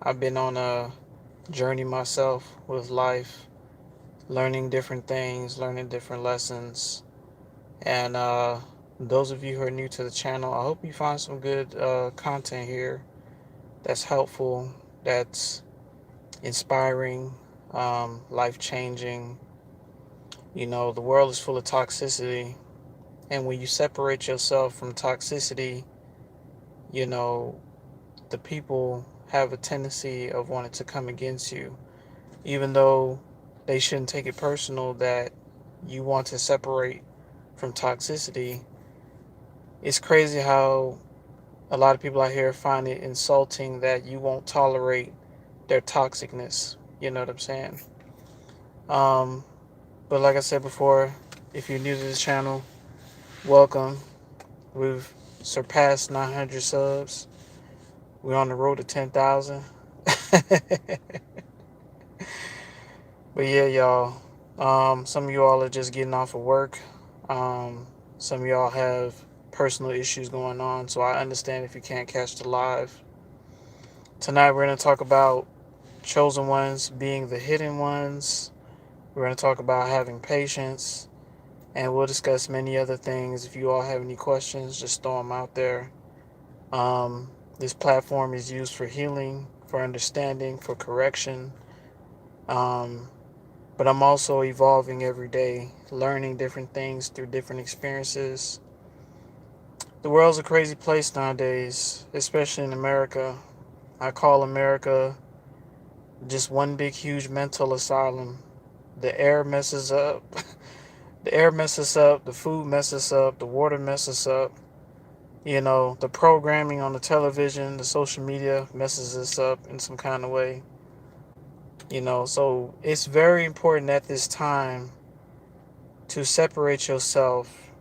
I've been on a journey myself with life, learning different things, learning different lessons. And those of you who are new to the channel, I hope you find some good content here that's helpful, that's inspiring, life changing. You know, the world is full of toxicity. And when you separate yourself from toxicity, you know, the people have a tendency of wanting to come against you, even though they shouldn't take it personal that you want to separate from toxicity. It's crazy how a lot of people out here find it insulting that you won't tolerate their toxicness. You know what I'm saying? Um, but like I said before, if you're new to this channel, welcome. We've surpassed 900 subs. We're on the road to 10,000. But yeah, y'all. Some of y'all are just getting off of work. Some of y'all have personal issues going on, so I understand if you can't catch the live. Tonight we're going to talk about chosen ones being the hidden ones. We're going to talk about having patience, and we'll discuss many other things. If you all have any questions, just throw them out there. This platform is used for healing, for understanding, for correction. Um, but I'm also evolving every day, learning different things through different experiences. The world's a crazy place nowadays, especially in America. I call America just one big, huge mental asylum. The air messes up. The air messes up. The food messes up. The water messes up. You know, the programming on the television, the social media messes us up in some kind of way. You know, so it's very important at this time to separate yourself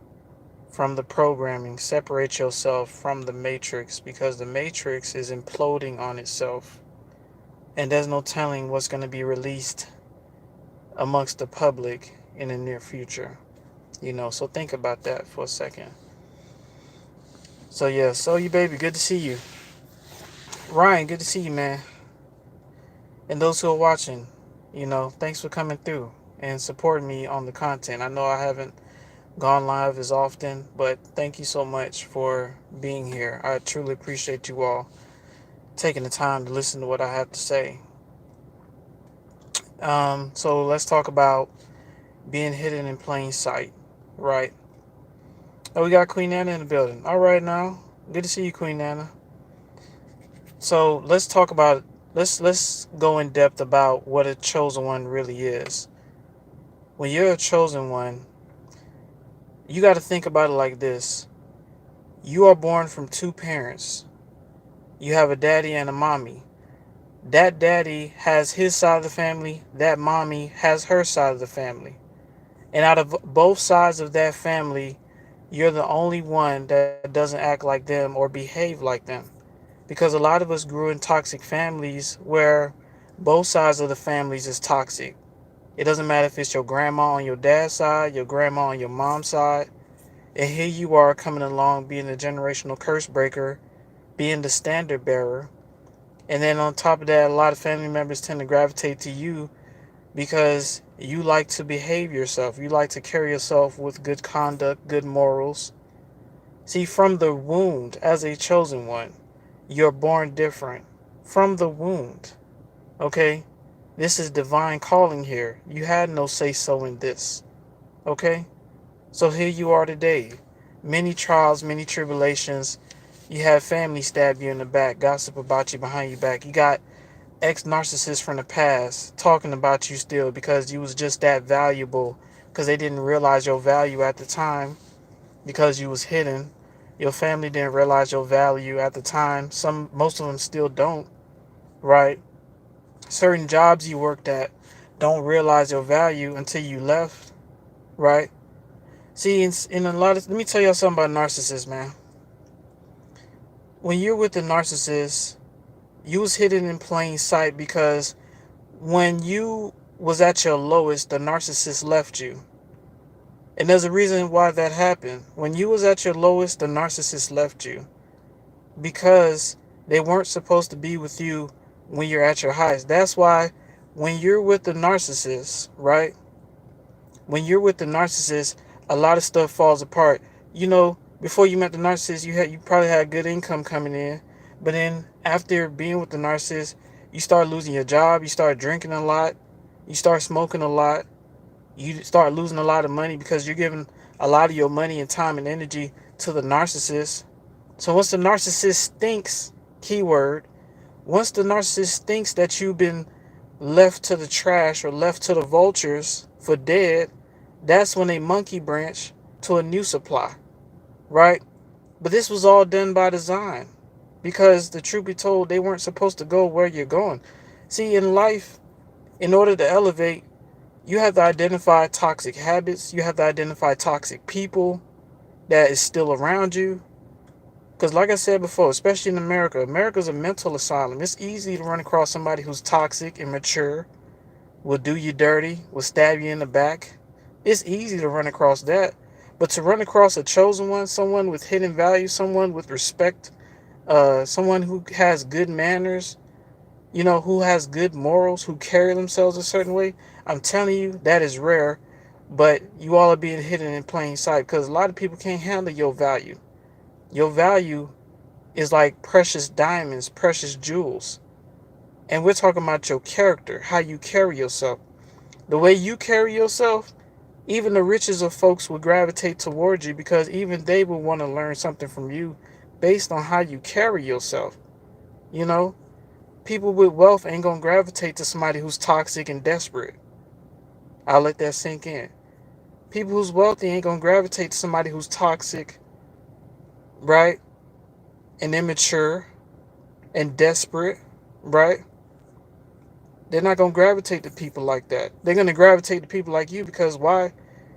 from the programming, separate yourself from the matrix, because the matrix is imploding on itself. And there's no telling what's going to be released amongst the public in the near future. You know, so think about that for a second. So yeah, so you baby, good to see you. Ryan, good to see you, man. And those who are watching, you know, thanks for coming through and supporting me on the content. I know I haven't gone live as often, but thank you so much for being here. I truly appreciate you all taking the time to listen to what I have to say. So let's talk about being hidden in plain sight, right? Oh, we got Queen Nana in the building. All right, now, good to see you, Queen Nana. So let's talk about let's go in depth about what a chosen one really is. When you're a chosen one, you got to think about it like this: you are born from two parents. You have a daddy and a mommy. That daddy has his side of the family. That mommy has her side of the family. And out of both sides of that family, you're the only one that doesn't act like them or behave like them. Because a lot of us grew in toxic families where both sides of the families is toxic. It doesn't matter if it's your grandma on your dad's side, your grandma on your mom's side. And here you are coming along being the generational curse breaker, being the standard bearer. And then on top of that, a lot of family members tend to gravitate to you because you like to behave yourself. You like to carry yourself with good conduct, good morals. See, from the wound, as a chosen one, you're born different. From the wound, okay? This is divine calling here. You had no say so in this, okay? So here you are today. Many trials, many tribulations. You have family stab you in the back, gossip about you behind your back. You got ex-narcissists from the past talking about you still because you was just that valuable, because they didn't realize your value at the time because you was hidden. Your family didn't realize your value at the time. Most of them still don't, right? Certain jobs you worked at don't realize your value until you left, right? See, in a lot of, let me tell y'all something about narcissists, man. When you're with the narcissist, you was hidden in plain sight because when you was at your lowest, the narcissist left you. And there's a reason why that happened. When you was at your lowest, the narcissist left you because they weren't supposed to be with you when you're at your highest. That's why when you're with the narcissist, right? When you're with the narcissist, a lot of stuff falls apart. You know, before you met the narcissist, you probably had good income coming in, but then after being with the narcissist, you start losing your job, you start drinking a lot, you start smoking a lot, you start losing a lot of money because you're giving a lot of your money and time and energy to the narcissist. So once the narcissist thinks, keyword, once the narcissist thinks that you've been left to the trash or left to the vultures for dead, that's when they monkey branch to a new supply, right? But this was all done by design because the truth be told, they weren't supposed to go where you're going. See, in life, in order to elevate, you have to identify toxic habits, you have to identify toxic people that is still around you. Because, like I said before, especially in America, America's a mental asylum. It's easy to run across somebody who's toxic, immature, will do you dirty, will stab you in the back. It's easy to run across that. But to run across a chosen one, someone with hidden values, someone with respect, someone who has good manners, you know, who has good morals, who carry themselves a certain way, I'm telling you, that is rare. But you all are being hidden in plain sight because a lot of people can't handle your value. Your value is like precious diamonds, precious jewels. And we're talking about your character, how you carry yourself. The way you carry yourself, even the richest of folks will gravitate towards you because even they will want to learn something from you based on how you carry yourself. You know, people with wealth ain't gonna gravitate to somebody who's toxic and desperate. I'll let that sink in. People who's wealthy ain't gonna gravitate to somebody who's toxic, right? And immature and desperate, right? They're not gonna gravitate to people like that. They're gonna gravitate to people like you because why?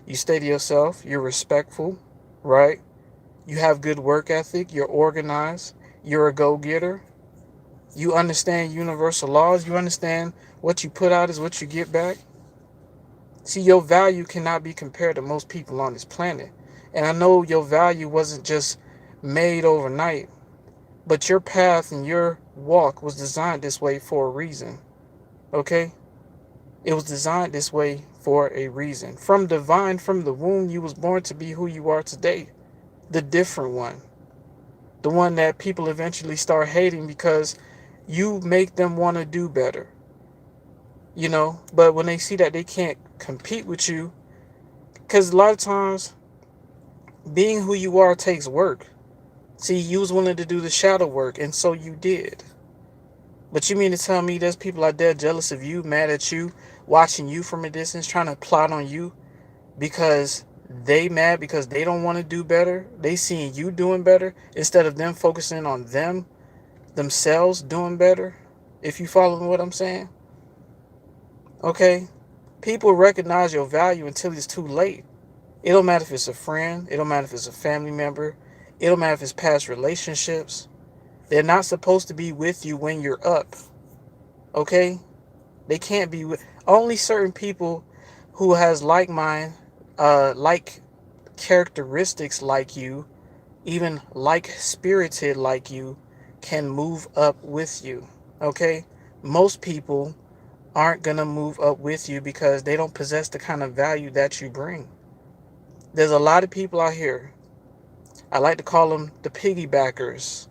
You stay to yourself, you're respectful, right? You have good work ethic, you're organized, you're a go-getter, you understand universal laws, you understand what you put out is what you get back. See, your value cannot be compared to most people on this planet. And I know your value wasn't just made overnight, but your path and your walk was designed this way for a reason. Okay? It was designed this way for a reason. From divine, from the womb, you was born to be who you are today. The different one. The one that people eventually start hating because you make them want to do better. You know, but when they see that they can't compete with you, because a lot of times being who you are takes work. See, you was willing to do the shadow work, and so you did. But you mean to tell me there's people out there jealous of you, mad at you, watching you from a distance, trying to plot on you because they mad because they don't want to do better? They seeing you doing better instead of them focusing on themselves doing better. If you follow what I'm saying, okay? People recognize your value until it's too late. It don't matter if it's a friend. It don't matter if it's a family member. It don't matter if it's past relationships. They're not supposed to be with you when you're up. Okay? They can't be with only certain people who has like mind, like characteristics like you, even like spirited like you, can move up with you. Okay? Most people aren't gonna move up with you because they don't possess the kind of value that you bring. There's a lot of people out here. I like to call them the piggybackers.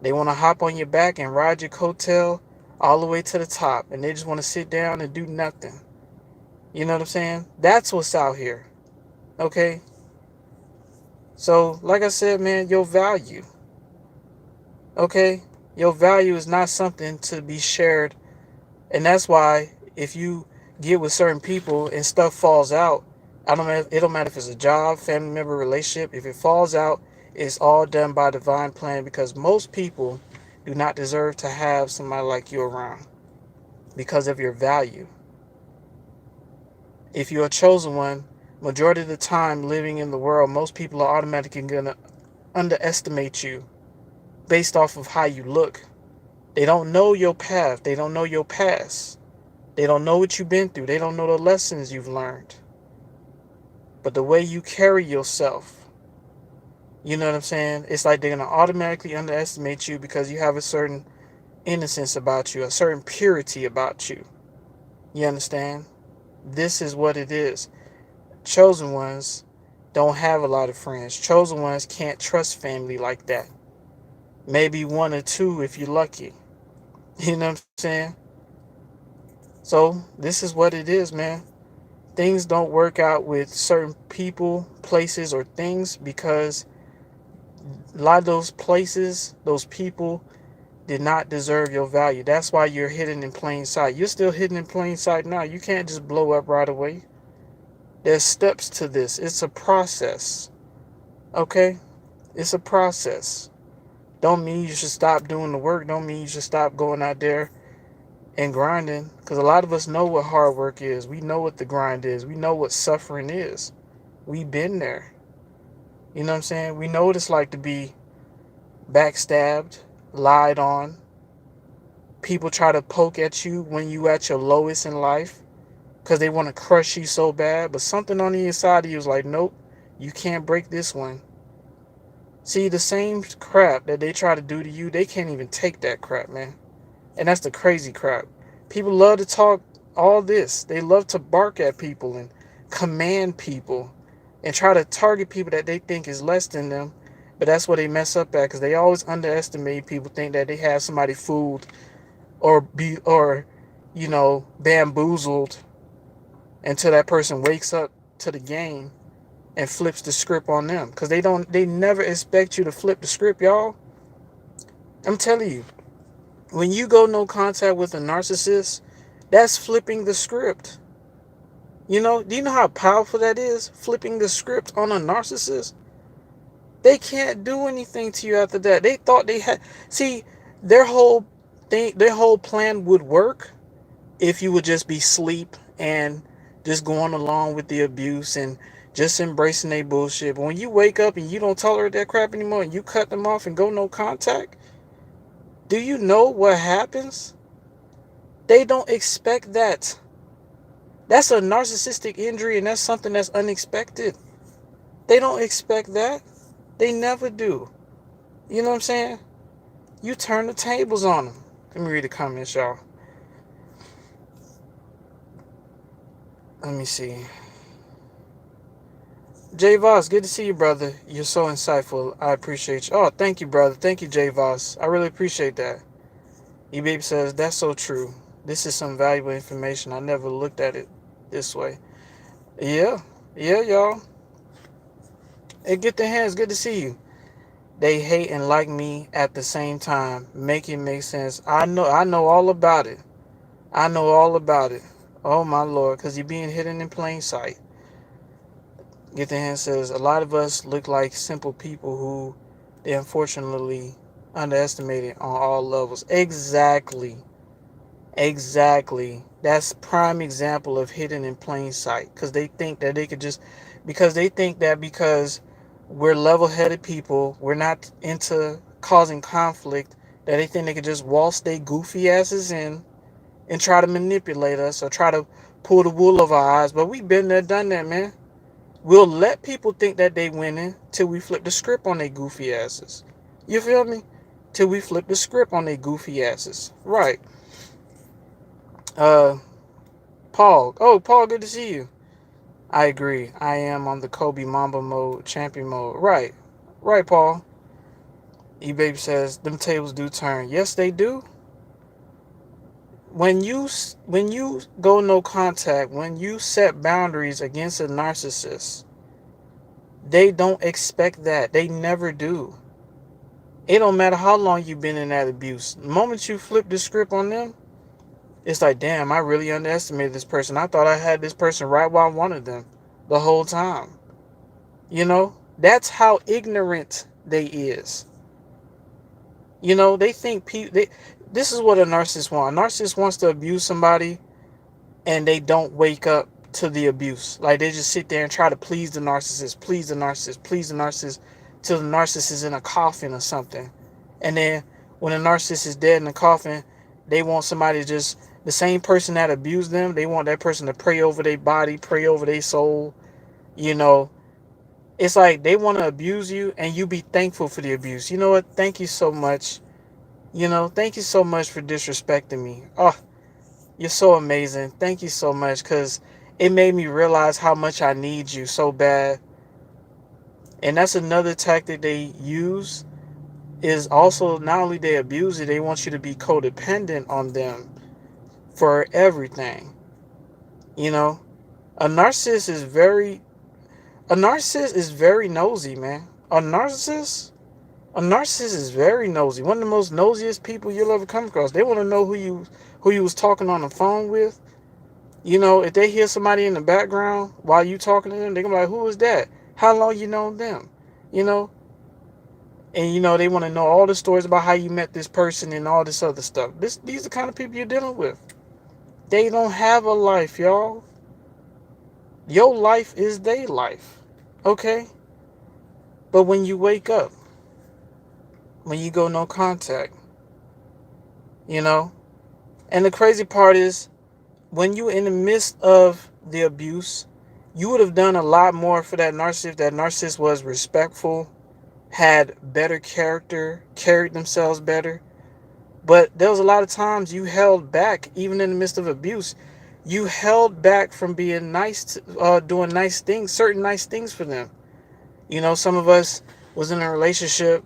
They want to hop on your back and ride your coattail all the way to the top, and they just want to sit down and do nothing. You know what I'm saying? That's what's out here. Okay? So, like I said, man, your value. Okay? Your value is not something to be shared. And that's why if you get with certain people and stuff falls out, it don't matter if it's a job, family member, relationship. If it falls out, it's all done by divine plan because most people do not deserve to have somebody like you around because of your value. If you're a chosen one, majority of the time living in the world, most people are automatically gonna underestimate you based off of how you look. They don't know your path. They don't know your past. They don't know what you've been through. They don't know the lessons you've learned. But the way you carry yourself, you know what I'm saying? It's like they're going to automatically underestimate you because you have a certain innocence about you, a certain purity about you. You understand? This is what it is. Chosen ones don't have a lot of friends. Chosen ones can't trust family like that. Maybe one or two if you're lucky. You know what I'm saying? So, this is what it is, man. Things don't work out with certain people, places, or things because a lot of those places, those people did not deserve your value. That's why you're hidden in plain sight. You're still hidden in plain sight now. You can't just blow up right away. There's steps to this. It's a process. Okay? It's a process. Don't mean you should stop doing the work. Don't mean you should stop going out there and grinding. Because a lot of us know what hard work is. We know what the grind is. We know what suffering is. We've been there. You know what I'm saying? We know what it's like to be backstabbed, lied on. People try to poke at you when you at your lowest in life because they want to crush you so bad. But something on the inside of you is like, nope, you can't break this one. See, the same crap that they try to do to you, they can't even take that crap, man. And that's the crazy crap. People love to talk all this. They love to bark at people and command people and try to target people that they think is less than them. But that's where they mess up at because they always underestimate people, think that they have somebody fooled or bamboozled until that person wakes up to the game and flips the script on them because they never expect you to flip the script, y'all. I'm telling you, when you go no contact with a narcissist, that's flipping the script. Do you know how powerful that is? Flipping the script on a narcissist. They can't do anything to you after that. They thought they had, see, their whole their whole plan would work if you would just be sleep and just going along with the abuse and just embracing their bullshit. But when you wake up and you don't tolerate that crap anymore and you cut them off and go no contact, do you know what happens? They don't expect that. That's a narcissistic injury and that's something that's unexpected. They don't expect that. They never do. You know what I'm saying? You turn the tables on them. Let me read the comments, y'all. Let me see. J Voss, good to see you, brother. You're so insightful. I appreciate you. Oh, thank you, brother. Thank you, J Voss. I really appreciate that. E-Baby says, that's so true. This is some valuable information. I never looked at it this way. Yeah. Yeah, y'all. Hey, get the hands. Good to see you. They hate and like me at the same time. Make it make sense. I know all about it. I know all about it. Oh my Lord, because you're being hidden in plain sight. Get the hand says a lot of us look like simple people who they unfortunately underestimated on all levels. Exactly. Exactly. That's prime example of hidden in plain sight. Because they think that they could just because we're level headed people, we're not into causing conflict, that they think they could just waltz their goofy asses in and try to manipulate us or try to pull the wool over our eyes. But we've been there, done that, man. We'll let people think that they winning till we flip the script on their goofy asses. You feel me? Till we flip the script on their goofy asses. Right. Uh, Paul. Oh, Paul, good to see you. I agree. I am on the Kobe Mamba mode, champion mode. Right. Right, Paul. E-Baby says, them tables do turn. Yes, they do. When you go no contact, when you set boundaries against a narcissist, they don't expect that. They never do. It don't matter how long you've been in that abuse. The moment you flip the script on them, it's like, damn, I really underestimated this person. I thought I had this person right where I wanted them the whole time. That's how ignorant they is. They think this is what a narcissist wants. A narcissist wants to abuse somebody and they don't wake up to the abuse. Like they just sit there and try to please the narcissist, please the narcissist, please the narcissist, till the narcissist is in a coffin or something. And then when the narcissist is dead in the coffin, they want somebody to just, the same person that abused them, they want that person to pray over their body, pray over their soul. You know, it's like they want to abuse you and you be thankful for the abuse. You know what? Thank you so much. Thank you so much for disrespecting me. Oh, you're so amazing. Thank you so much, because it made me realize how much I need you so bad. And that's another tactic they use, is also not only they abuse it, they want you to be codependent on them for everything. You know, a narcissist is very nosy, man. A narcissist is very nosy. One of the most nosiest people you'll ever come across. They want to know who you was talking on the phone with. If they hear somebody in the background while you talking to them, they gonna be like, "Who is that? How long you known them?" You know, and they want to know all the stories about how you met this person and all this other stuff. These are the kind of people you're dealing with. They don't have a life, y'all. Your life is their life, okay? But when you wake up, when you go no contact, you know, and the crazy part is, when you in the midst of the abuse, you would have done a lot more for that narcissist. If that narcissist was respectful, had better character, carried themselves better. But there was a lot of times you held back, even in the midst of abuse. You held back from being nice, doing nice things, certain nice things for them. Some of us was in a relationship.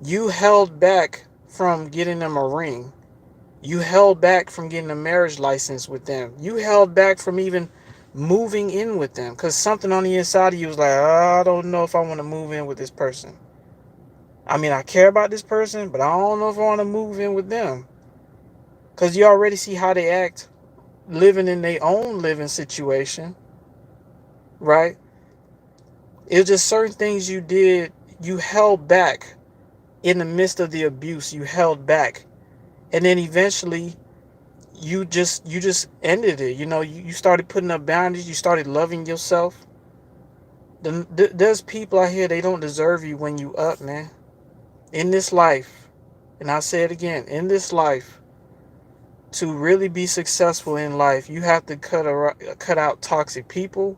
You held back from getting them a ring. You held back from getting a marriage license with them. You held back from even moving in with them, because something on the inside of you was like, "Oh, I don't know if I want to move in with this person. I mean, I care about this person, but I don't know if I want to move in with them." Because you already see how they act living in their own living situation, right? It's just certain things you did, you held back in the midst of the abuse, you held back. And then eventually you just ended it. You started putting up boundaries, you started loving yourself. There's people out here, they don't deserve you when you up, man. In this life, and I'll say it again, in this life, to really be successful in life, you have to cut out toxic people,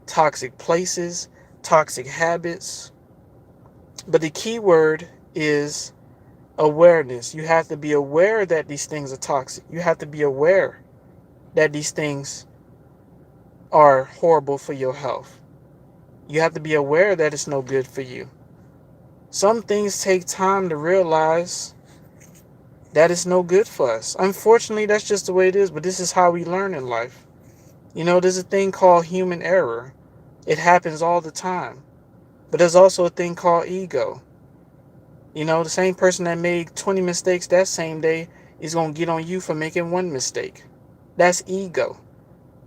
toxic places, toxic habits. But the key word is awareness. You have to be aware that these things are toxic. You have to be aware that these things are horrible for your health. You have to be aware that it's no good for you. Some things take time to realize that it's no good for us. Unfortunately, that's just the way it is, but this is how we learn in life. There's a thing called human error. It happens all the time. But there's also a thing called ego. The same person that made 20 mistakes that same day is going to get on you for making one mistake. That's ego.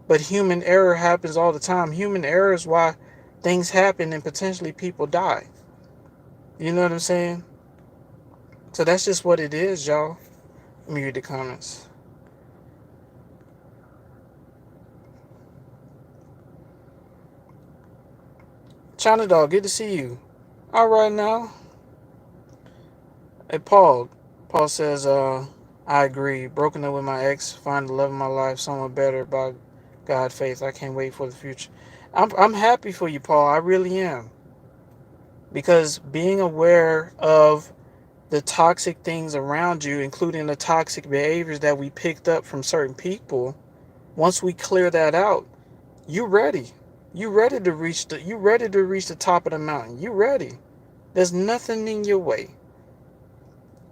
But human error happens all the time. Human error is why things happen and potentially people die. You know what I'm saying? So that's just what it is, y'all. Let me read the comments. China Dog, good to see you. All right now. Hey, Paul. Paul says, I agree. Broken up with my ex, find the love of my life, someone better by God faith. I can't wait for the future. I'm happy for you, Paul. I really am. Because being aware of the toxic things around you, including the toxic behaviors that we picked up from certain people, once we clear that out, you ready. You ready to reach the top of the mountain. You ready. There's nothing in your way.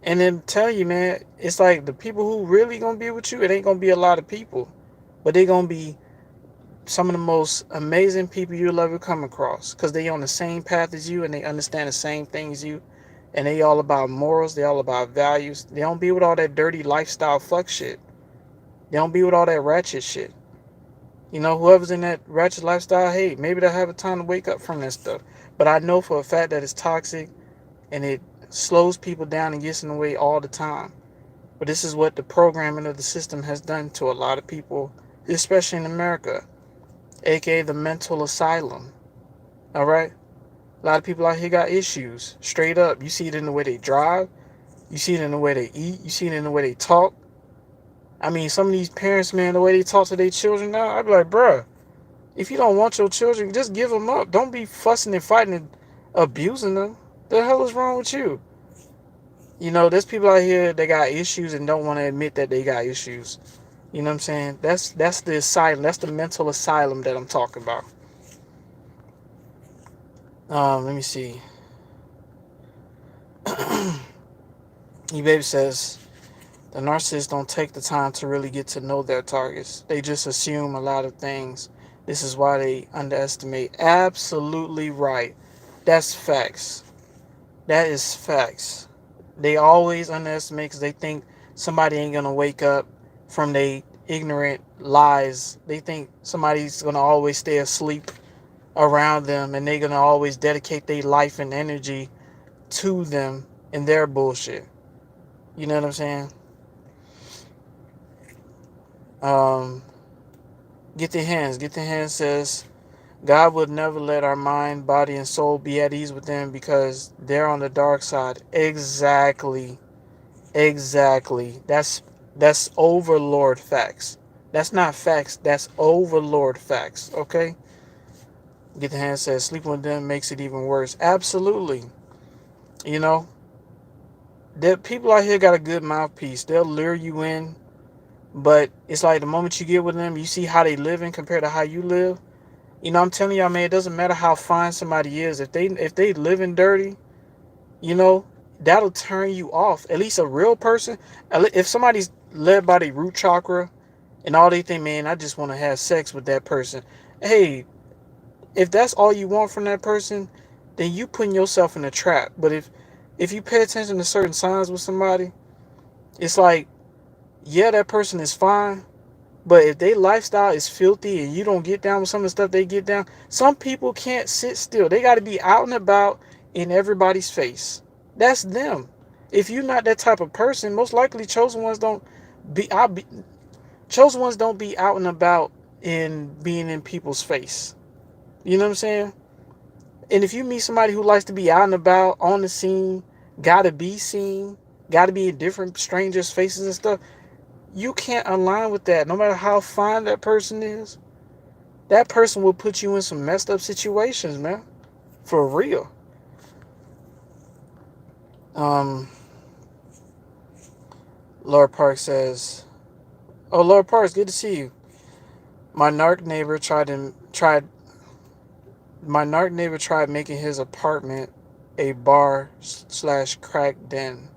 And then tell you, man, it's like the people who really gonna be with you, it ain't gonna be a lot of people. But they gonna be some of the most amazing people you'll ever come across. Because they on the same path as you and they understand the same things you. And they all about morals, they all about values. They don't be with all that dirty lifestyle fuck shit. They don't be with all that ratchet shit. Whoever's in that ratchet lifestyle, hey, maybe they'll have a time to wake up from that stuff. But I know for a fact that it's toxic and it slows people down and gets in the way all the time. But this is what the programming of the system has done to a lot of people, especially in America, aka the mental asylum. All right? A lot of people out here got issues, straight up. You see it in the way they drive, you see it in the way they eat, you see it in the way they talk. I mean, some of these parents, man, the way they talk to their children now, I'd be like, bruh, if you don't want your children, just give them up. Don't be fussing and fighting and abusing them. The hell is wrong with you? There's people out here that got issues and don't want to admit that they got issues. You know what I'm saying? That's the asylum. That's the mental asylum that I'm talking about. Let me see. Baby says the narcissists don't take the time to really get to know their targets. They just assume a lot of things. This is why they underestimate. Absolutely right. That's facts. That is facts. They always underestimate because they think somebody ain't gonna wake up from their ignorant lies. They think somebody's gonna always stay asleep around them and they're gonna always dedicate their life and energy to them and their bullshit. You know what I'm saying? Um, Get the hands. Get the hands says God would never let our mind, body, and soul be at ease with them because they're on the dark side. Exactly. Exactly. That's overlord facts. That's not facts. That's overlord facts. Okay. Get the hand says sleeping with them makes it even worse. Absolutely. You know, there people out here got a good mouthpiece. They'll lure you in, but it's like the moment you get with them, you see how they living compared to how you live. I'm telling y'all, man, it doesn't matter how fine somebody is. If they living dirty, you know, that'll turn you off. At least a real person. If somebody's led by the root chakra and all they think, man, I just want to have sex with that person. Hey, if that's all you want from that person, then you putting yourself in a trap. But if you pay attention to certain signs with somebody, it's like, yeah, that person is fine. But if their lifestyle is filthy and you don't get down with some of the stuff they get down, some people can't sit still. They got to be out and about in everybody's face. That's them. If you're not that type of person, most likely chosen ones don't be. Chosen ones don't be out and about in being in people's face. You know what I'm saying? And if you meet somebody who likes to be out and about on the scene, gotta be seen, gotta be in different strangers' faces and stuff, you can't align with that. No matter how fine that person is, that person will put you in some messed up situations, man. For real. Um, Lord Park says, "Oh, Lord Parks, good to see you. My narc neighbor tried making his apartment a bar slash crack den,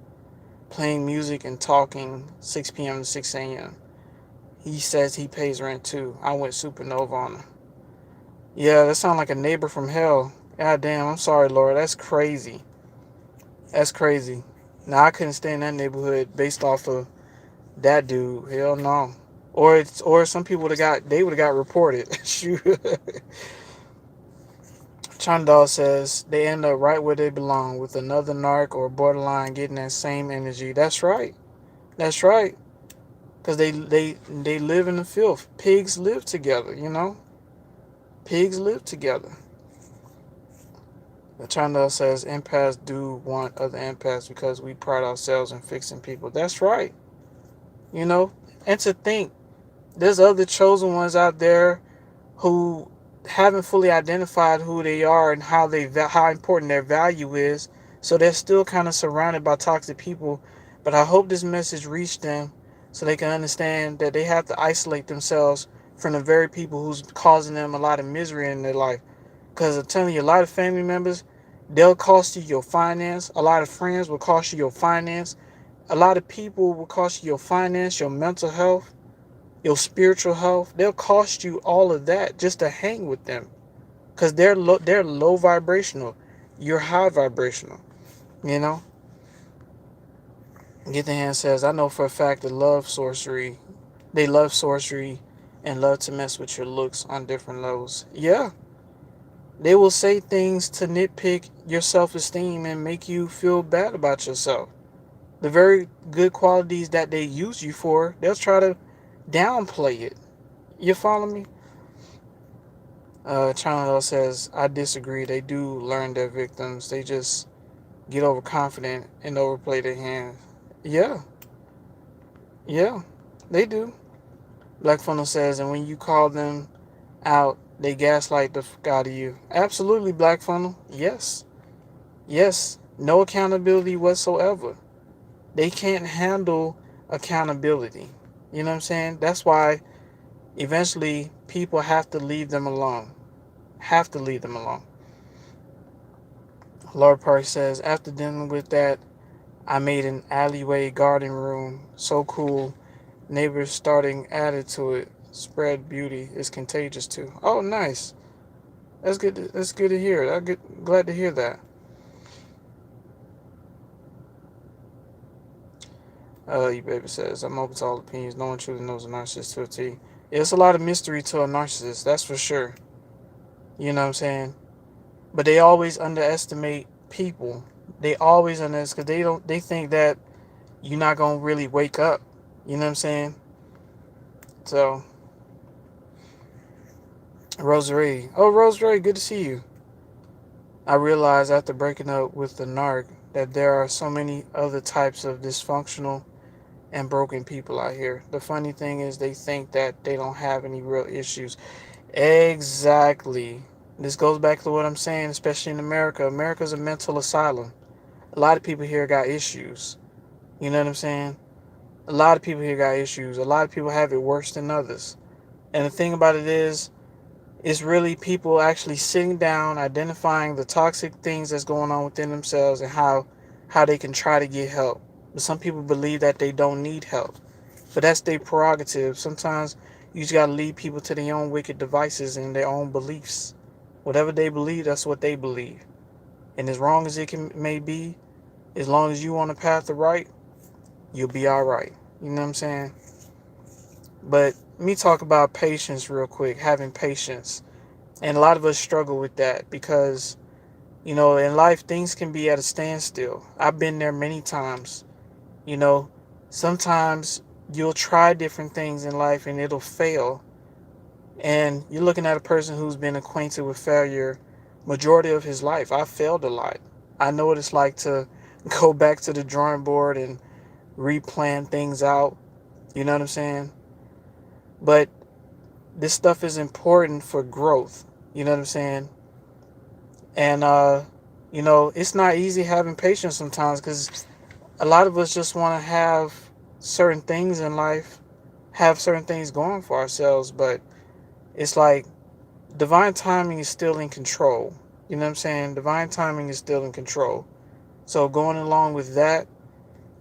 playing music and talking 6 p.m. to 6 a.m. He says he pays rent too. I went supernova on him. Yeah, that sounds like a neighbor from hell. God damn, I'm sorry, Lord. That's crazy. That's crazy. Now I couldn't stay in that neighborhood based off of that dude. Hell no. Or some people would have got reported. Shoot. Chandal says they end up right where they belong with another narc or borderline getting that same energy. That's right. That's right. Cause they live in the filth. Pigs live together. Pigs live together. Chandal says empaths do want other empaths because we pride ourselves in fixing people. That's right. You know, and to think there's other chosen ones out there who haven't fully identified who they are and how important their value is. So they're still kind of surrounded by toxic people. But I hope this message reached them so they can understand that they have to isolate themselves from the very people who's causing them a lot of misery in their life. Because I'm telling you, a lot of family members, they'll cost you your finance. A lot of friends will cost you your finance. A lot of people will cost you your finance, your mental health, your spiritual health. They'll cost you all of that just to hang with them, because they're low vibrational. You're high vibrational. You know. Get the hand says, I know for a fact that love sorcery. They love sorcery and love to mess with your looks on different levels. Yeah, they will say things to nitpick your self-esteem and make you feel bad about yourself. The very good qualities that they use you for, they'll try to downplay it. You follow me? Channel says, I disagree. They do learn their victims. They just get overconfident and overplay their hand. Yeah, yeah, they do. Black Funnel says, and when you call them out, they gaslight the fuck out of you. Absolutely, Black Funnel. Yes. Yes. No accountability whatsoever. They can't handle accountability. You know what I'm saying? That's why eventually people have to leave them alone. Have to leave them alone. Lord Park says, after dealing with that, I made an alleyway garden room. So cool. Neighbors starting added to it. Spread beauty is contagious too. Oh, nice. That's good. That's good to hear. Glad to hear that. You baby says, I'm open to all opinions. No one truly knows a narcissist to a T. Yeah, it's a lot of mystery to a narcissist. That's for sure. You know what I'm saying? But they always underestimate people. They always underestimate because they think that you're not gonna really wake up. You know what I'm saying? So, Rosary. Oh, Rosary, good to see you. I realized after breaking up with the narc that there are so many other types of dysfunctional and broken people out here. The funny thing is they think that they don't have any real issues. Exactly. This goes back to what I'm saying, especially in America. America's a mental asylum. A lot of people here got issues. You know what I'm saying? A lot of people here got issues. A lot of people have it worse than others. And the thing about it is, it's really people actually sitting down, identifying the toxic things that's going on within themselves and how they can try to get help. But some people believe that they don't need help. But that's their prerogative. Sometimes you just gotta lead people to their own wicked devices and their own beliefs. Whatever they believe, that's what they believe. And as wrong as may be, as long as you on the path to right, you'll be all right. You know what I'm saying? But let me talk about patience real quick. Having patience, and a lot of us struggle with that because in life things can be at a standstill. I've been there many times. You know, sometimes you'll try different things in life and it'll fail. And you're looking at a person who's been acquainted with failure majority of his life. I failed a lot. I know what it's like to go back to the drawing board and replan things out. You know what I'm saying? But this stuff is important for growth. You know what I'm saying? And it's not easy having patience sometimes because a lot of us just want to have certain things in life, have certain things going for ourselves, but it's like divine timing is still in control. You know what I'm saying? Divine timing is still in control. So going along with that,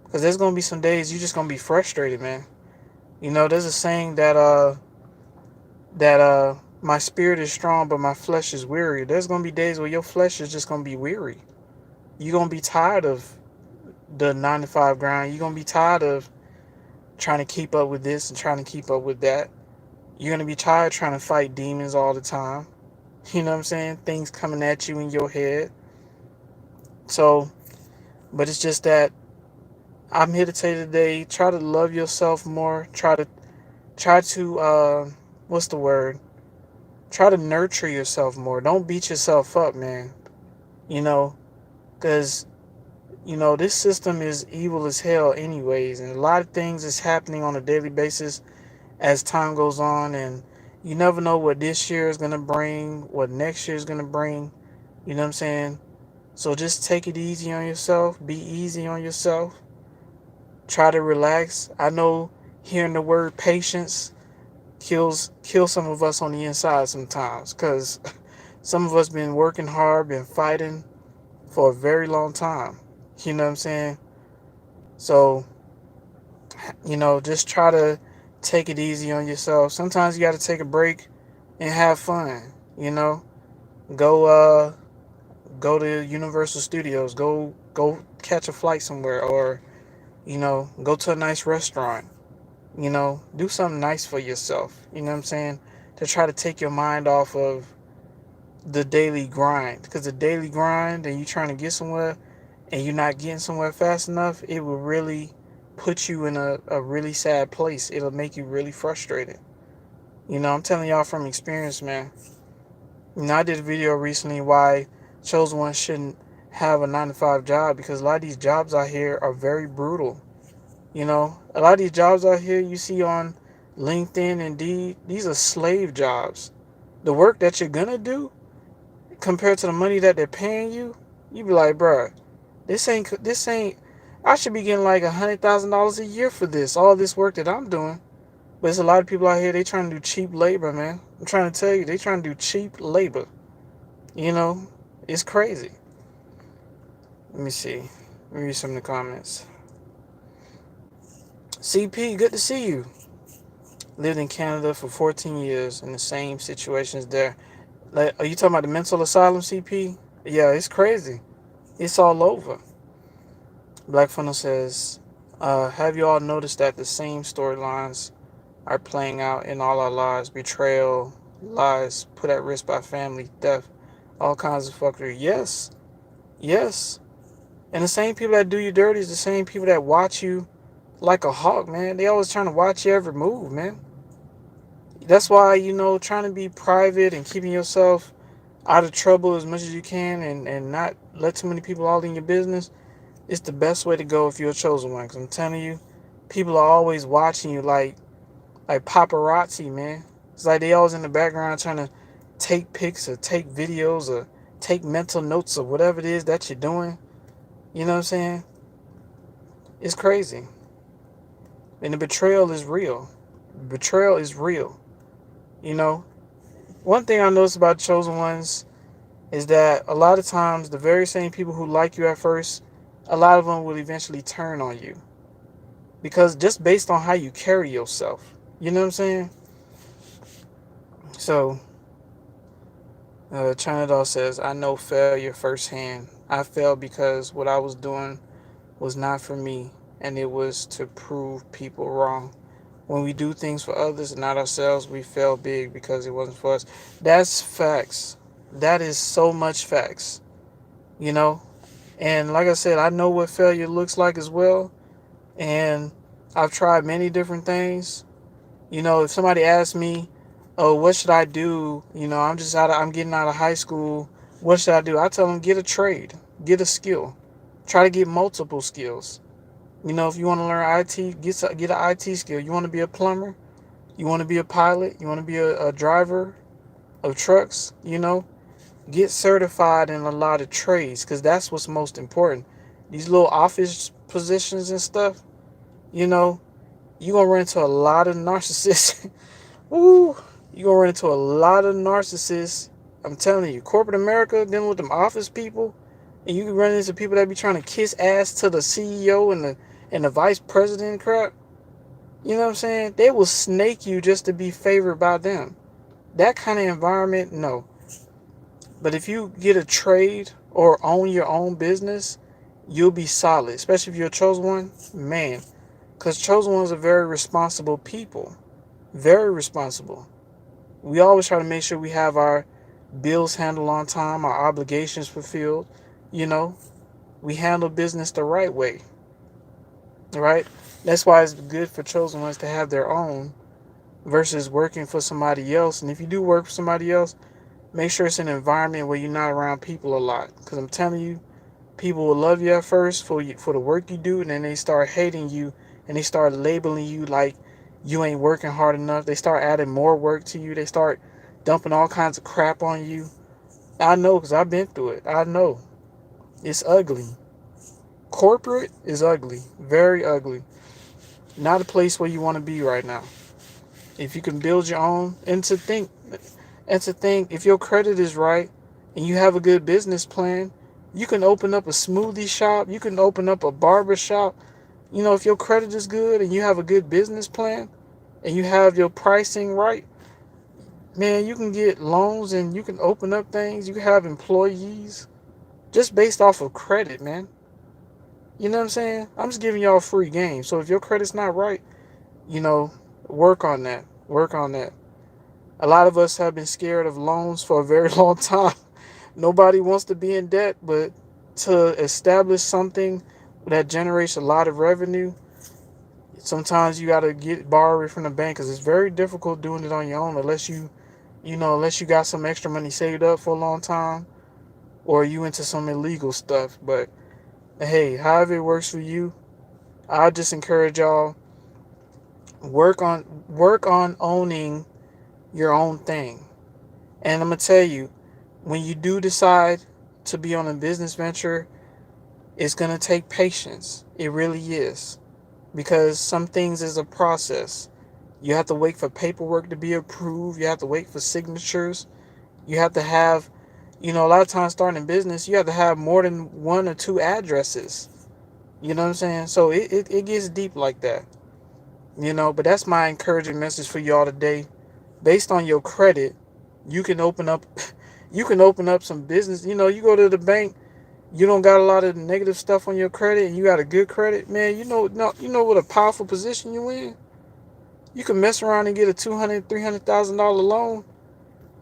because there's gonna be some days you're just gonna be frustrated, man. There's a saying that my spirit is strong, but my flesh is weary. There's gonna be days where your flesh is just gonna be weary. You're gonna be tired of the 9 to 5 grind. You're gonna be tired of trying to keep up with this and trying to keep up with that. You're gonna be tired trying to fight demons all the time. You know what I'm saying? Things coming at you in your head. So, but it's just that I'm here to tell you today, try to love yourself more. Try to what's the word? Try to nurture yourself more. Don't beat yourself up, man. You know, because this system is evil as hell anyways, and a lot of things is happening on a daily basis as time goes on, and you never know what this year is going to bring, what next year is going to bring. You know what I'm saying? So just take it easy on yourself. Be easy on yourself. Try to relax. I know hearing the word patience kills some of us on the inside sometimes because some of us been working hard, been fighting for a very long time. You know what I'm saying? So, just try to take it easy on yourself. Sometimes you got to take a break and have fun. You know, go go to Universal Studios. Go catch a flight somewhere, or go to a nice restaurant. Do something nice for yourself. You know what I'm saying? To try to take your mind off of the daily grind, because the daily grind and you trying to get somewhere and you're not getting somewhere fast enough, it will really put you in a really sad place. It'll make you really frustrated. I'm telling y'all from experience, man. I did a video recently why chosen ones shouldn't have a 9 to 5 job, because a lot of these jobs out here are very brutal. A lot of these jobs out here you see on LinkedIn, Indeed, these are slave jobs. The work that you're gonna do compared to the money that they're paying you, you be like, bruh, this ain't I should be getting like $100,000 a year for this, all this work that I'm doing. But there's a lot of people out here, they trying to do cheap labor, man. I'm trying to tell you, they trying to do cheap labor. You know, it's crazy. Let me see. Let me read some of the comments. CP, good to see you. Lived in Canada for 14 years in the same situations there. Like, are you talking about the mental asylum, CP? Yeah, it's crazy. It's all over. Black Funnel says, have you all noticed that the same storylines are playing out in all our lives? Betrayal, lies, put at risk by family, death, all kinds of fuckery. Yes, yes. And the same people that do you dirty is the same people that watch you like a hawk, man. They always trying to watch your every move, man. That's why, trying to be private and keeping yourself out of trouble as much as you can, and not let too many people all in your business, it's the best way to go if you're a chosen one. Because I'm telling you, people are always watching you like paparazzi, man. It's like they always in the background trying to take pics or take videos or take mental notes or whatever it is that you're doing. You know what I'm saying? It's crazy. And the betrayal is real. Betrayal is real. You know, one thing I noticed about chosen ones is that a lot of times the very same people who like you at first, a lot of them will eventually turn on you. Because just based on how you carry yourself. You know what I'm saying? So, China Doll says, I know failure firsthand. I failed because what I was doing was not for me, and it was to prove people wrong. When we do things for others and not ourselves, we fail big because it wasn't for us. That's facts. That is so much facts. You know? And like I said, I know what failure looks like as well. And I've tried many different things. If somebody asks me, "Oh, what should I do?" I'm getting out of high school. What should I do? I tell them, get a trade, get a skill, try to get multiple skills. If you want to learn IT, get an IT skill. You want to be a plumber, you want to be a pilot, you want to be a driver of trucks. Get certified in a lot of trades because that's what's most important. These little office positions and stuff. You know, you gonna run into a lot of narcissists. Ooh, you gonna run into a lot of narcissists. I'm telling you, corporate America dealing with them office people, and you can run into people that be trying to kiss ass to the CEO and the vice president crap. You know what I'm saying? They will snake you just to be favored by them. That kind of environment, no. But if you get a trade or own your own business, you'll be solid. Especially if you're a chosen one, man. Because chosen ones are very responsible people. Very responsible. We always try to make sure we have our bills handled on time, our obligations fulfilled. You know, we handle business the right way. Right? That's why it's good for chosen ones to have their own versus working for somebody else. And if you do work for somebody else, make sure it's an environment where you're not around people a lot. Because I'm telling you, people will love you at first for the work you do, and then they start hating you and they start labeling you like you ain't working hard enough. They start adding more work to you. They start dumping all kinds of crap on you. I know because I've been through it. I know. It's ugly. Corporate is ugly. Very ugly. Not a place where you want to be right now. If you can build your own, and to think if your credit is right and you have a good business plan, you can open up a smoothie shop, you can open up a barber shop. If your credit is good and you have a good business plan and you have your pricing right, man, you can get loans and you can open up things. You can have employees just based off of credit, man. You know what I'm saying? I'm just giving y'all free game. So if your credit's not right, you know, work on that. Work on that. A lot of us have been scared of loans for a very long time. Nobody wants to be in debt, but to establish something that generates a lot of revenue, sometimes you got to borrow it from the bank because it's very difficult doing it on your own unless you got some extra money saved up for a long time or you into some illegal stuff. But hey, however it works for you, I just encourage y'all work on owning your own thing. And I'm gonna tell you, when you do decide to be on a business venture, It's going to take patience. It really is. Because some things is a process. You have to wait for paperwork to be approved. You have to wait for signatures. You have to have, a lot of times starting a business, you have to have more than one or two addresses. You know what I'm saying? So it gets deep like that. But that's my encouraging message for y'all today. Based on your credit, you can open up you can open up some business. You go to the bank, you don't got a lot of negative stuff on your credit and you got a good credit, man, you know what a powerful position you in. You can mess around and get a $200,000-$300,000 loan.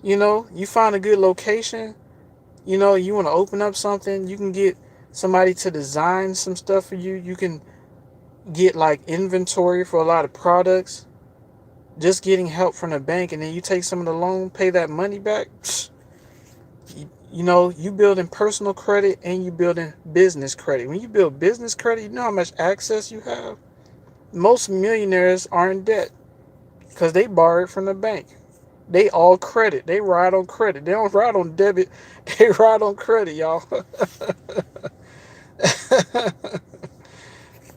You find a good location. You want to open up something, you can get somebody to design some stuff for you. You can get like inventory for a lot of products. Just getting help from the bank, and then you take some of the loan, pay that money back. You building personal credit and you building business credit. When you build business credit, you know how much access you have. Most millionaires are in debt because they borrowed from the bank. They all credit. They ride on credit. They don't ride on debit. They ride on credit, y'all.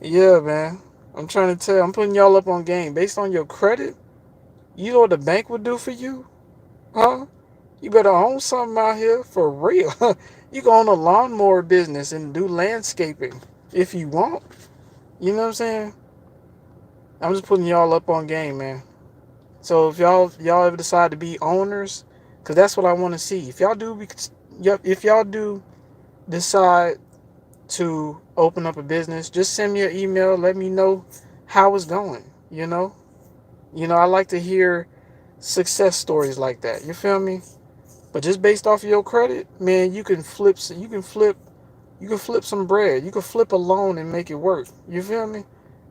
Yeah, man. I'm trying to tell you, I'm putting y'all up on game. Based on your credit, you know what the bank would do for you? Huh? You better own something out here for real. You go on a lawnmower business and do landscaping if you want. You know what I'm saying? I'm just putting y'all up on game, man. So if y'all ever decide to be owners, cause that's what I want to see. If y'all do decide to open up a business, just send me an email. Let me know how it's going. I like to hear success stories like that. You feel me? But just based off of your credit, man, you can flip some bread. You can flip a loan and make it work. You feel me?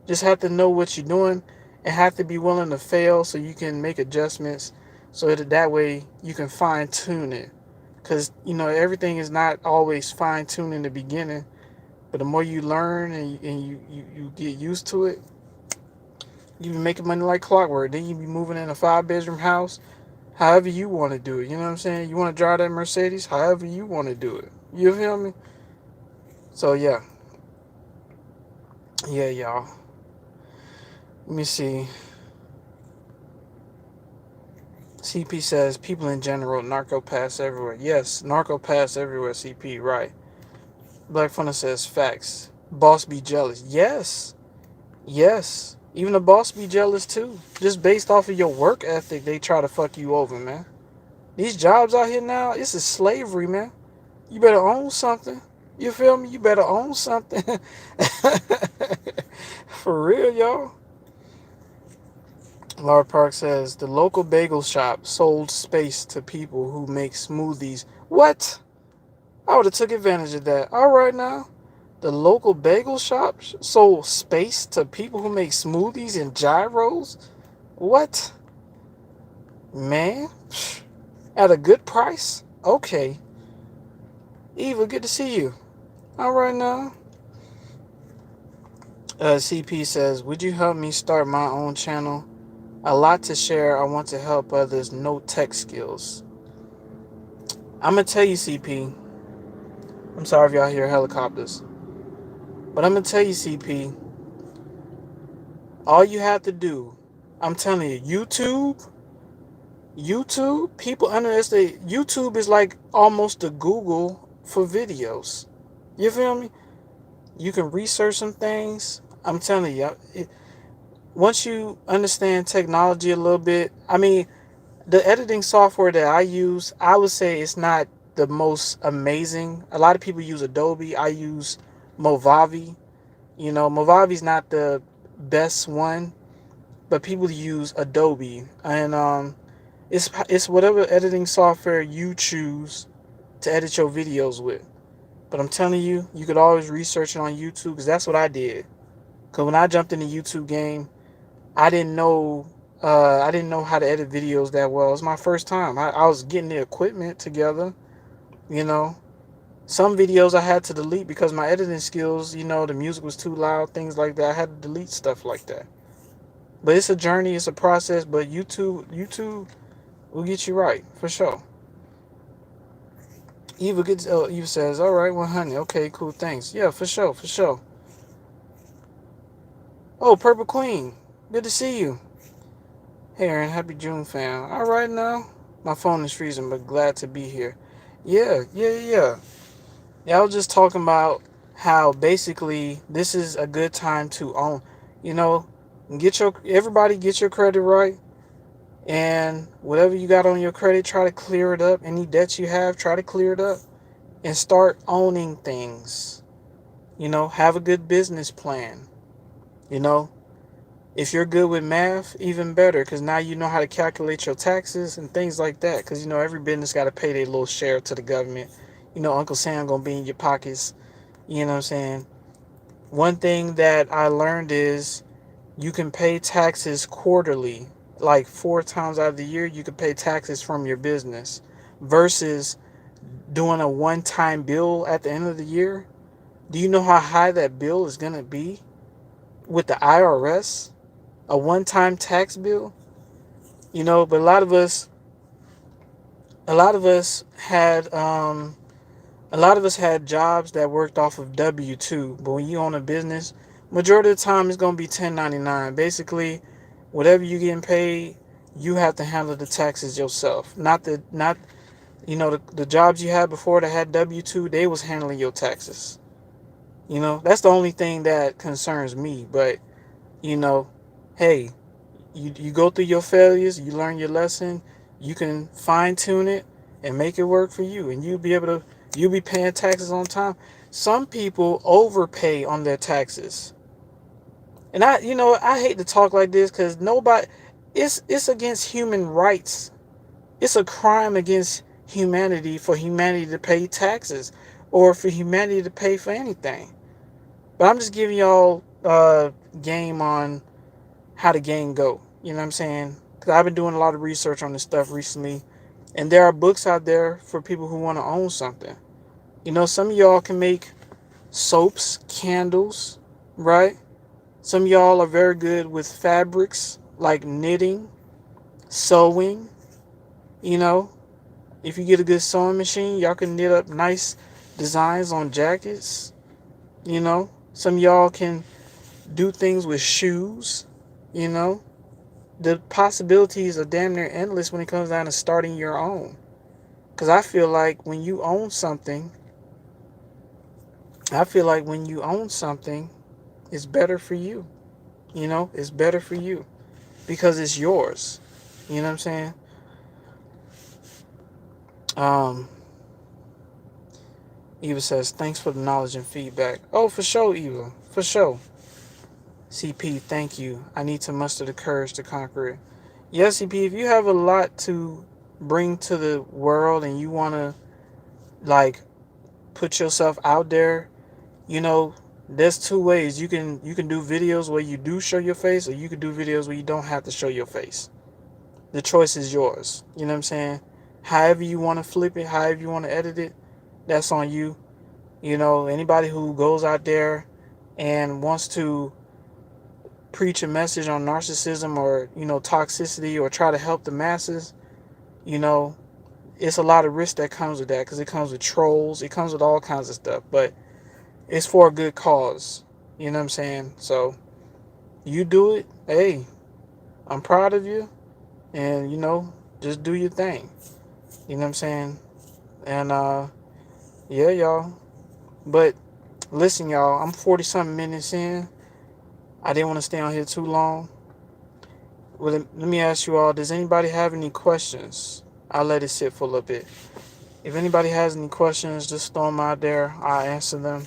Just have to know what you're doing and have to be willing to fail so you can make adjustments so that way you can fine tune it. Because, everything is not always fine tuned in the beginning, but the more you learn and you get used to it, you be making money like clockwork. Then you be moving in a 5-bedroom house however you want to do it. You know what I'm saying? You want to drive that Mercedes however you want to do it. You feel me? So, yeah. Yeah, y'all. Let me see. CP says people in general, narco pass everywhere. Yes, narco pass everywhere, CP, right. Black Funner says facts. Boss be jealous. Yes. Yes. Even the boss be jealous too. Just based off of your work ethic, they try to fuck you over, man. These jobs out here now, this is slavery, man. You better own something. You feel me? You better own something. For real, y'all. Laura Park says the local bagel shop sold space to people who make smoothies. What? I would have took advantage of that. All right now. The local bagel shop sold space to people who make smoothies and gyros? What? Man? At a good price? Okay. Eva, good to see you. All right now. CP says, would you help me start my own channel? A lot to share. I want to help others. No tech skills. I'm going to tell you, CP. I'm sorry if y'all hear helicopters. But I'm going to tell you, CP. All you have to do, I'm telling you, people underestimate. YouTube is like almost a Google for videos. You feel me? You can research some things. I'm telling you, once you understand technology a little bit, I mean, the editing software that I use, I would say it's not the most amazing. A lot of people use Adobe. I use Movavi. Movavi's not the best one, but people use Adobe, and it's whatever editing software you choose to edit your videos with. But I'm telling you, you could always research it on YouTube because that's what I did. Because when I jumped in the YouTube game, I didn't know how to edit videos that well. It was my first time. I was getting the equipment together. You know, some videos I had to delete because my editing skills, the music was too loud, things like that. I had to delete stuff like that. But it's a journey, it's a process. But YouTube will get you right for sure. Eva says, all right, well, honey, okay, cool, thanks. Yeah, for sure, for sure. Oh, Purple Queen, good to see you. Hey, Aaron, happy June, fam. All right now. My phone is freezing, but glad to be here. Yeah. Yeah, I was just talking about how basically this is a good time to own. You know, everybody get your credit right, and whatever you got on your credit, try to clear it up. Any debts you have, try to clear it up, and start owning things. Have a good business plan. You know, if you're good with math, even better, because now you know how to calculate your taxes and things like that. Because every business got to pay their little share to the government. Uncle Sam gonna be in your pockets. You know what I'm saying? One thing that I learned is you can pay taxes quarterly, like 4 times out of the year. You can pay taxes from your business, versus doing a one-time bill at the end of the year. Do you know how high that bill is gonna be with the IRS? A one-time tax bill. But a lot of us had a lot of us had jobs that worked off of W-2, but when you own a business, majority of the time it's gonna be 1099. Basically, whatever you getting paid, you have to handle the taxes yourself. Not the jobs you had before that had W-2, they was handling your taxes. That's the only thing that concerns me. But you know, hey, you go through your failures, you learn your lesson, you can fine tune it and make it work for you, and you'll be paying taxes on time. Some people overpay on their taxes, and I hate to talk like this because nobody, it's against human rights. It's a crime against humanity for humanity to pay taxes, or for humanity to pay for anything. But I'm just giving y'all game on how the game go. You know what I'm saying? Because I've been doing a lot of research on this stuff recently, and there are books out there for people who want to own something. Some of y'all can make soaps, candles, right? Some of y'all are very good with fabrics like knitting, sewing. You know, if you get a good sewing machine, y'all can knit up nice designs on jackets. Some of y'all can do things with shoes. You know, the possibilities are damn near endless when it comes down to starting your own. Because I feel like when you own something, it's better for you. It's better for you because it's yours. You know what I'm saying? Um, Eva says, thanks for the knowledge and feedback. Oh, for sure, Eva. For sure. CP, thank you. I need to muster the courage to conquer it. Yes, CP, if you have a lot to bring to the world and you want to, like, put yourself out there, you know, there's two ways. You can do videos where you do show your face, or you can do videos where you don't have to show your face. The choice is yours. You know what I'm saying? However you want to flip it, however you want to edit it, that's on you. Anybody who goes out there and wants to preach a message on narcissism, or toxicity, or try to help the masses, you know it's a lot of risk that comes with that, because it comes with trolls, it comes with all kinds of stuff, but it's for a good cause. You know what I'm saying? So you do it. Hey, I'm proud of you, and just do your thing. You know what I'm saying? And yeah, y'all. But listen, y'all, I'm 40 something minutes in. I didn't want to stay on here too long. Well, let me ask you all, does anybody have any questions? I'll let it sit for a little bit. If anybody has any questions, just throw them out there. I'll answer them.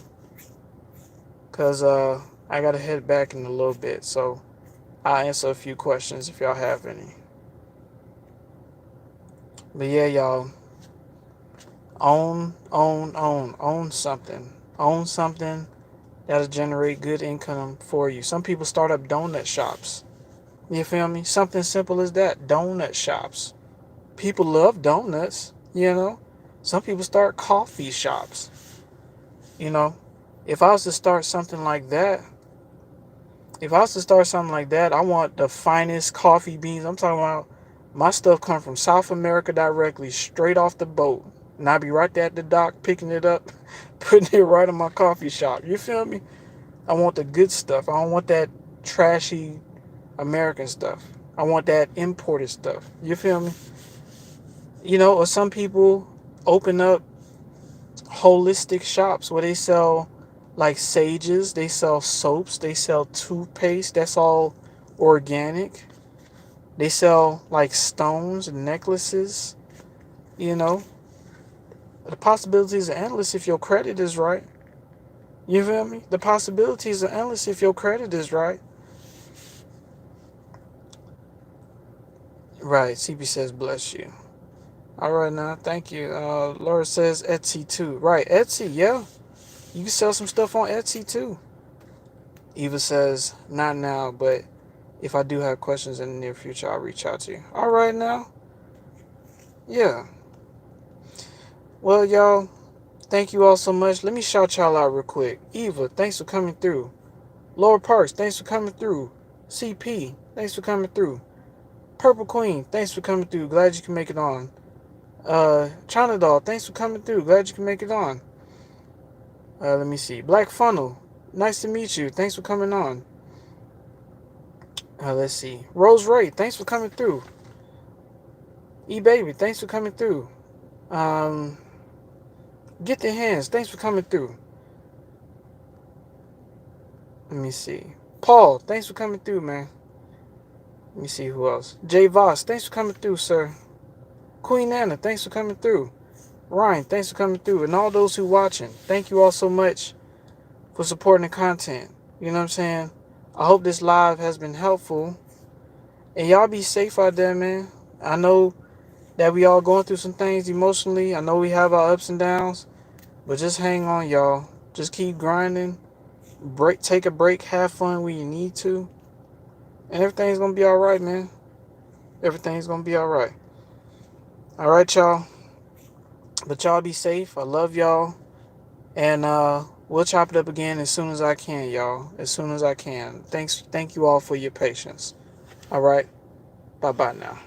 Because I got to head back in a little bit. So I'll answer a few questions if y'all have any. But yeah, y'all. Own something. Own something that'll generate good income for you. Some people start up donut shops. You feel me? Something simple as that. Donut shops. People love donuts. Some people start coffee shops. You know, if I was to start something like that, I want the finest coffee beans. I'm talking about my stuff come from South America directly, straight off the boat. And I'll be right there at the dock picking it up, putting it right in my coffee shop. You feel me? I want the good stuff. I don't want that trashy American stuff. I want that imported stuff. You feel me? Or some people open up holistic shops where they sell like sages, they sell soaps, they sell toothpaste. That's all organic. They sell like stones and necklaces. You know, the possibilities are endless if your credit is right. You feel me? The possibilities are endless if your credit is right. Right. CP says, bless you. All right, now. Thank you. Laura says Etsy too. Right. Etsy. Yeah. You can sell some stuff on Etsy too. Eva says, not now, but if I do have questions in the near future, I'll reach out to you. All right, now. Yeah. Well, y'all, thank you all so much. Let me shout y'all out real quick. Eva, thanks for coming through. Laura Parks, thanks for coming through. CP, thanks for coming through. Purple Queen, thanks for coming through. Glad you can make it on. China Doll, thanks for coming through. Glad you can make it on. Let me see. Black Funnel, nice to meet you. Thanks for coming on. Let's see. Rose Ray, thanks for coming through. E-Baby, thanks for coming through. Get the Hands, thanks for coming through. Let me see. Paul, thanks for coming through, man. Let me see who else. Jay Voss, thanks for coming through, sir. Queen Anna, thanks for coming through. Ryan, thanks for coming through. And all those who watching, thank you all so much for supporting the content. You know what I'm saying? I hope this live has been helpful. And y'all be safe out there, man. I know that we all going through some things emotionally. I know we have our ups and downs. But just hang on, y'all. Just keep grinding. Take a break. Have fun when you need to. And everything's going to be all right, man. Everything's going to be all right. All right, y'all. But y'all be safe. I love y'all. And we'll chop it up again as soon as I can, y'all. As soon as I can. Thank you all for your patience. All right. Bye-bye now.